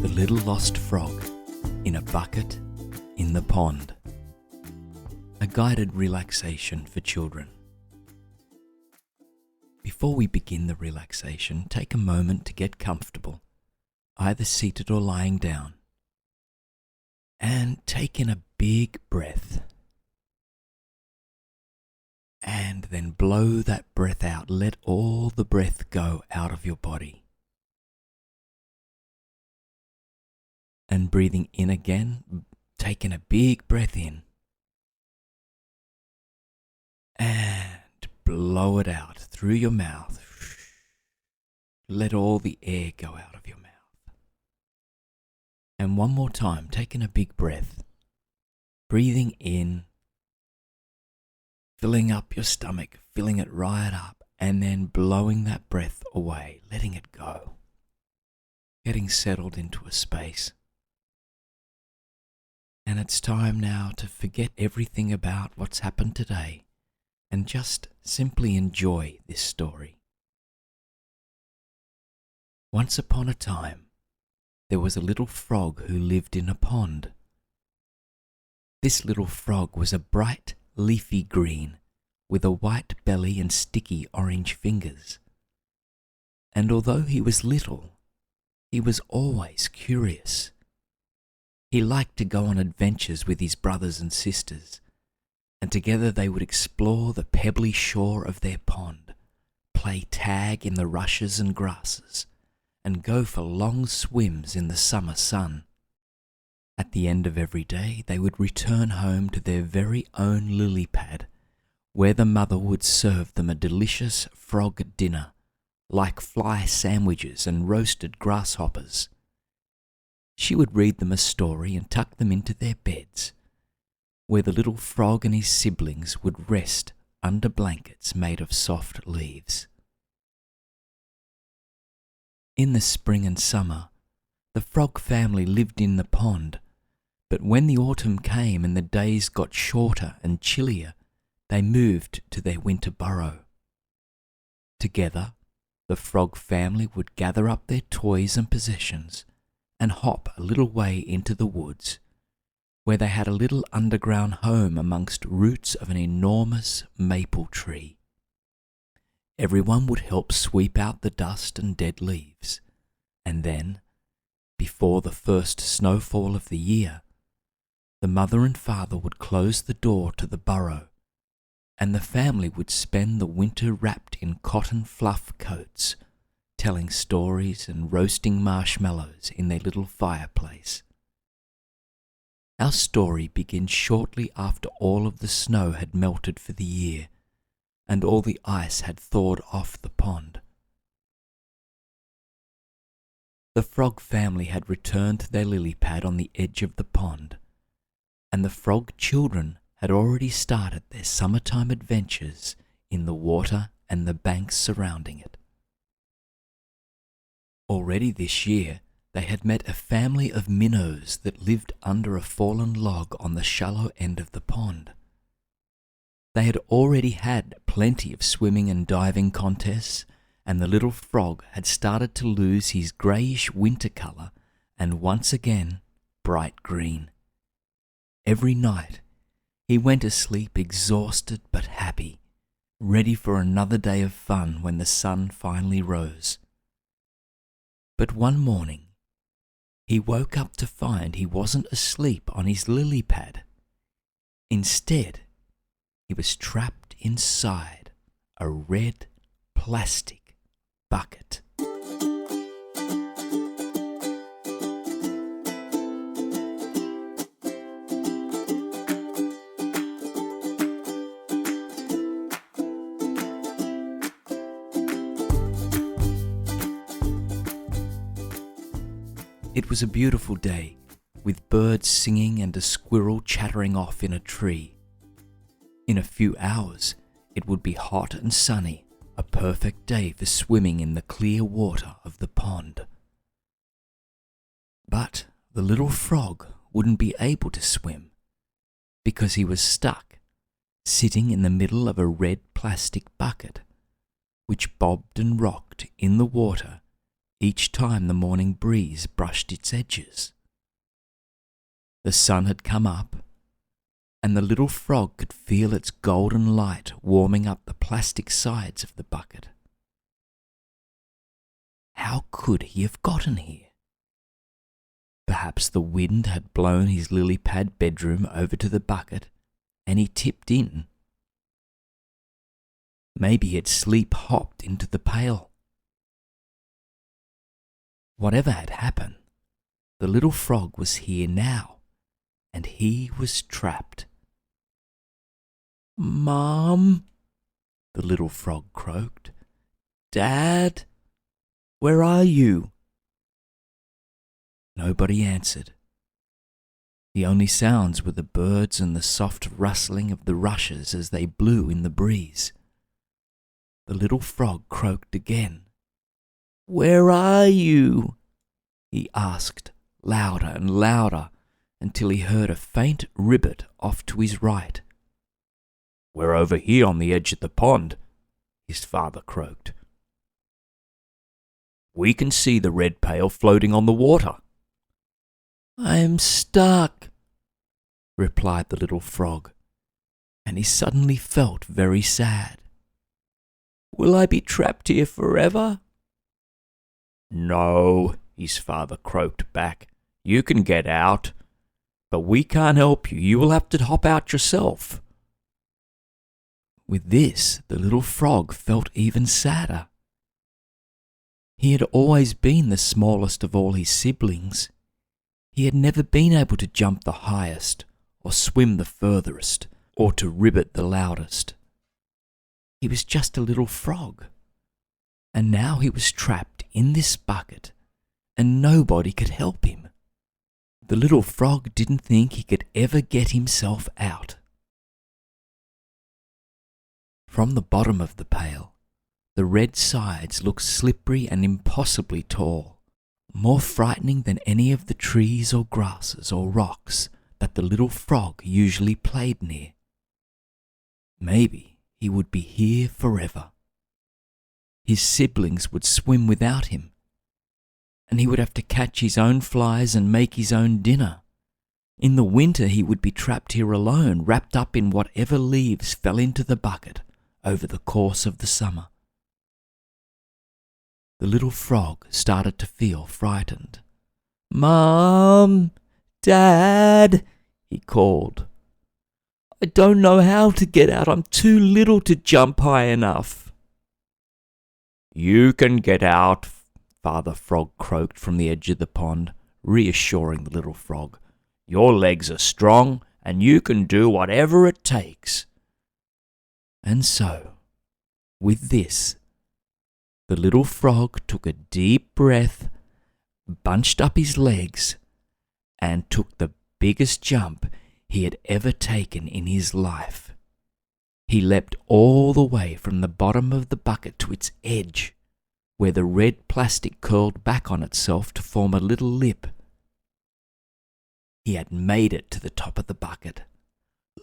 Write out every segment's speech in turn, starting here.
The Little Lost Frog in a Bucket in the Pond. A guided relaxation for children. Before we begin the relaxation, take a moment to get comfortable, either seated or lying down, and take in a big breath. And then blow that breath out. Let all the breath go out of your body. And breathing in again, taking a big breath in. And blow it out through your mouth. Let all the air go out of your mouth. And one more time, taking a big breath. Breathing in. Filling up your stomach, filling it right up, and then blowing that breath away, letting it go. Getting settled into a space. And it's time now to forget everything about what's happened today and just simply enjoy this story. Once upon a time, there was a little frog who lived in a pond. This little frog was a bright, leafy green with a white belly and sticky orange fingers. And although he was little, he was always curious. He liked to go on adventures with his brothers and sisters, and together they would explore the pebbly shore of their pond, play tag in the rushes and grasses, and go for long swims in the summer sun. At the end of every day, they would return home to their very own lily pad, where the mother would serve them a delicious frog dinner, like fly sandwiches and roasted grasshoppers. She would read them a story and tuck them into their beds, where the little frog and his siblings would rest under blankets made of soft leaves. In the spring and summer, the frog family lived in the pond, but when the autumn came and the days got shorter and chillier, they moved to their winter burrow. Together, the frog family would gather up their toys and possessions and hop a little way into the woods, where they had a little underground home amongst roots of an enormous maple tree. Everyone would help sweep out the dust and dead leaves, and then, before the first snowfall of the year, the mother and father would close the door to the burrow, and the family would spend the winter wrapped in cotton fluff coats, telling stories and roasting marshmallows in their little fireplace. Our story begins shortly after all of the snow had melted for the year, and all the ice had thawed off the pond. The frog family had returned to their lily pad on the edge of the pond, and the frog children had already started their summertime adventures in the water and the banks surrounding it. Already this year, they had met a family of minnows that lived under a fallen log on the shallow end of the pond. They had already had plenty of swimming and diving contests, and the little frog had started to lose his greyish winter colour and once again bright green. Every night, he went to sleep exhausted but happy, ready for another day of fun when the sun finally rose. But one morning, he woke up to find he wasn't asleep on his lily pad. Instead, he was trapped inside a red plastic bucket. It was a beautiful day, with birds singing and a squirrel chattering off in a tree. In a few hours, it would be hot and sunny, a perfect day for swimming in the clear water of the pond. But the little frog wouldn't be able to swim, because he was stuck, sitting in the middle of a red plastic bucket, which bobbed and rocked in the water each time the morning breeze brushed its edges. The sun had come up, and the little frog could feel its golden light warming up the plastic sides of the bucket. How could he have gotten here? Perhaps the wind had blown his lily pad bedroom over to the bucket, and he tipped in. Maybe he had sleep hopped into the pail. Whatever had happened, the little frog was here now, and he was trapped. "Mom," the little frog croaked. "Dad, where are you?" Nobody answered. The only sounds were the birds and the soft rustling of the rushes as they blew in the breeze. The little frog croaked again. "Where are you?" he asked, louder and louder, until he heard a faint ribbit off to his right. "We're over here on the edge of the pond," his father croaked. "We can see the red pail floating on the water." "I'm stuck," replied the little frog, and he suddenly felt very sad. "Will I be trapped here forever?" "No," his father croaked back. "You can get out, but we can't help you. You will have to hop out yourself." With this, the little frog felt even sadder. He had always been the smallest of all his siblings. He had never been able to jump the highest, or swim the furthest, or to ribbit the loudest. He was just a little frog, and now he was trapped in this bucket, and nobody could help him. The little frog didn't think he could ever get himself out. From the bottom of the pail, the red sides looked slippery and impossibly tall, more frightening than any of the trees or grasses or rocks that the little frog usually played near. Maybe he would be here forever. His siblings would swim without him, and he would have to catch his own flies and make his own dinner. In the winter he would be trapped here alone, wrapped up in whatever leaves fell into the bucket over the course of the summer. The little frog started to feel frightened. "Mom, Dad," he called. "I don't know how to get out. I'm too little to jump high enough." "You can get out," Father Frog croaked from the edge of the pond, reassuring the little frog. "Your legs are strong, and you can do whatever it takes." And so, with this, the little frog took a deep breath, bunched up his legs, and took the biggest jump he had ever taken in his life. He leapt all the way from the bottom of the bucket to its edge, where the red plastic curled back on itself to form a little lip. He had made it to the top of the bucket.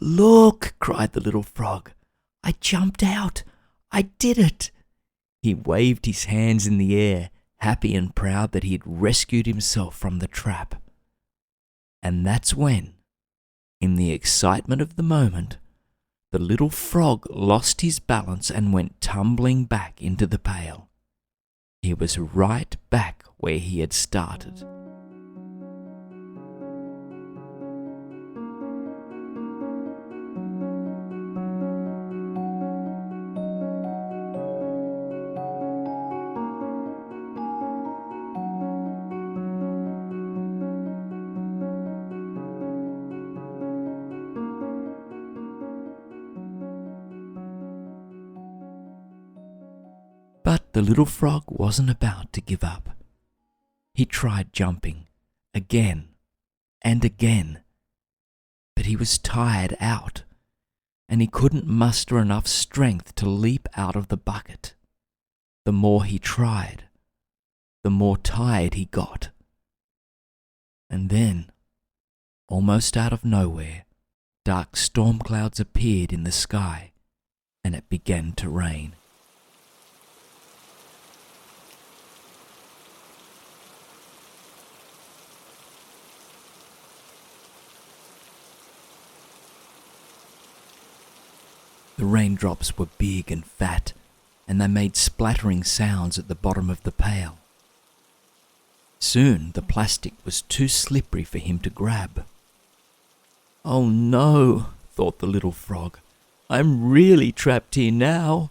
"Look!" cried the little frog. "I jumped out! I did it!" He waved his hands in the air, happy and proud that he had rescued himself from the trap. And that's when, in the excitement of the moment, the little frog lost his balance and went tumbling back into the pail. He was right back where he had started. But the little frog wasn't about to give up. He tried jumping again and again, but he was tired out, and he couldn't muster enough strength to leap out of the bucket. The more he tried, the more tired he got. And then, almost out of nowhere, dark storm clouds appeared in the sky, and it began to rain. The raindrops were big and fat, and they made splattering sounds at the bottom of the pail. Soon the plastic was too slippery for him to grab. "Oh no," thought the little frog, "I'm really trapped here now."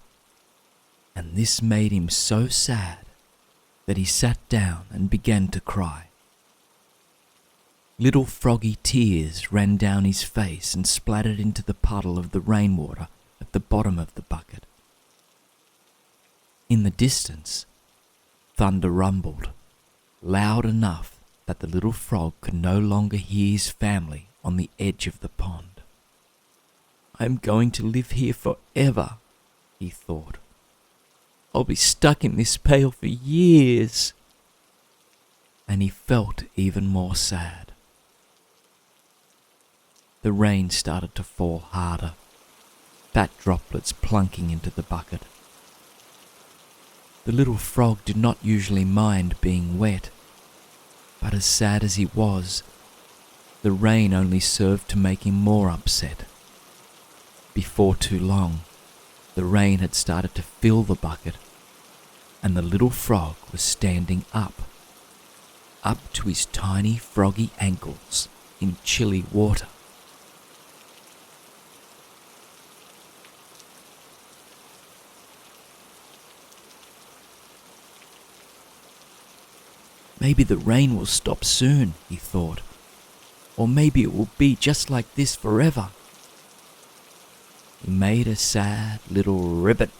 And this made him so sad that he sat down and began to cry. Little froggy tears ran down his face and splattered into the puddle of the rainwater at the bottom of the bucket. In the distance, thunder rumbled, loud enough that the little frog could no longer hear his family on the edge of the pond. "I'm going to live here forever," he thought. "I'll be stuck in this pail for years." And he felt even more sad. The rain started to fall harder, fat droplets plunking into the bucket. The little frog did not usually mind being wet, but as sad as he was, the rain only served to make him more upset. Before too long, the rain had started to fill the bucket, and the little frog was standing up to his tiny froggy ankles in chilly water. "Maybe the rain will stop soon," he thought. "Or maybe it will be just like this forever." He made a sad little ribbit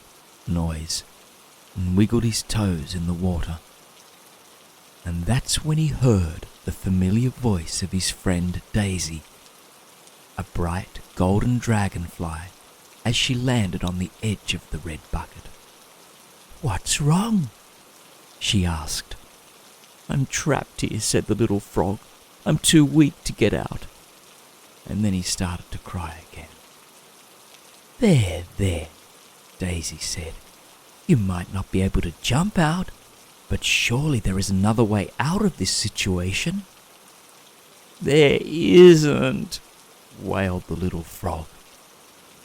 noise and wiggled his toes in the water. And that's when he heard the familiar voice of his friend Daisy, a bright golden dragonfly, as she landed on the edge of the red bucket. "What's wrong?" she asked. "I'm trapped here," said the little frog. "I'm too weak to get out." And then he started to cry again. There, Daisy said. "You might not be able to jump out, but surely there is another way out of this situation." "There isn't," wailed the little frog,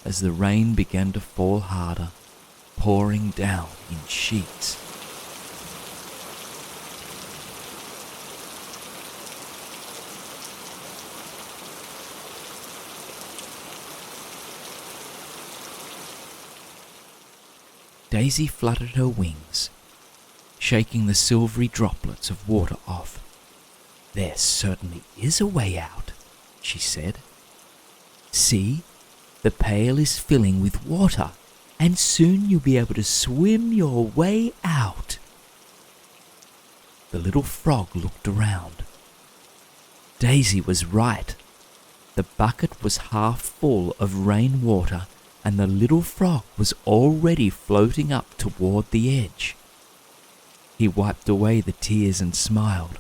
as the rain began to fall harder, pouring down in sheets. Daisy fluttered her wings, shaking the silvery droplets of water off. "There certainly is a way out," she said. "See, the pail is filling with water, and soon you'll be able to swim your way out." The little frog looked around. Daisy was right. The bucket was half full of rainwater, and the little frog was already floating up toward the edge. He wiped away the tears and smiled.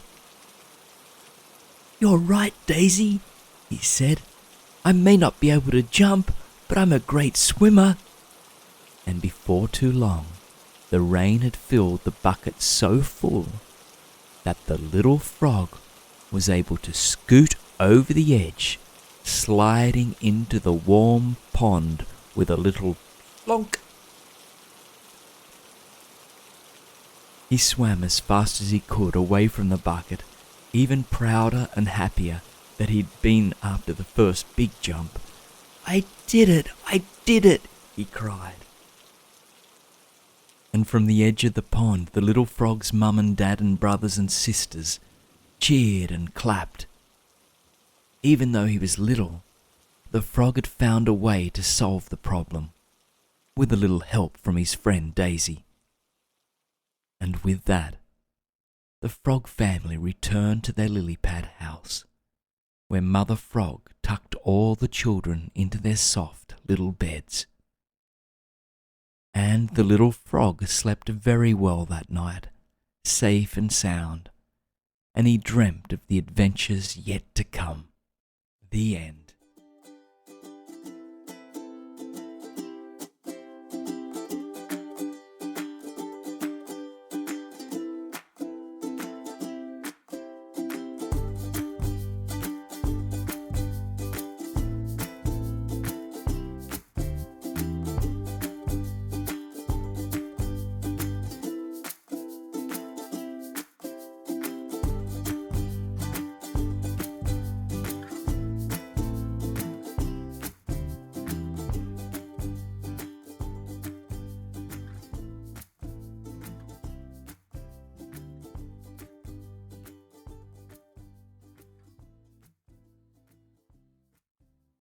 "You're right, Daisy," he said. "I may not be able to jump, but I'm a great swimmer." And before too long, the rain had filled the bucket so full that the little frog was able to scoot over the edge, sliding into the warm pond with a little plonk. He swam as fast as he could away from the bucket, even prouder and happier than he'd been after the first big jump. I did it, he cried. And from the edge of the pond, the little frog's mum and dad and brothers and sisters cheered and clapped. Even though he was little, the frog had found a way to solve the problem, with a little help from his friend Daisy. And with that, the frog family returned to their lily pad house, where Mother Frog tucked all the children into their soft little beds. And the little frog slept very well that night, safe and sound, and he dreamt of the adventures yet to come. The end.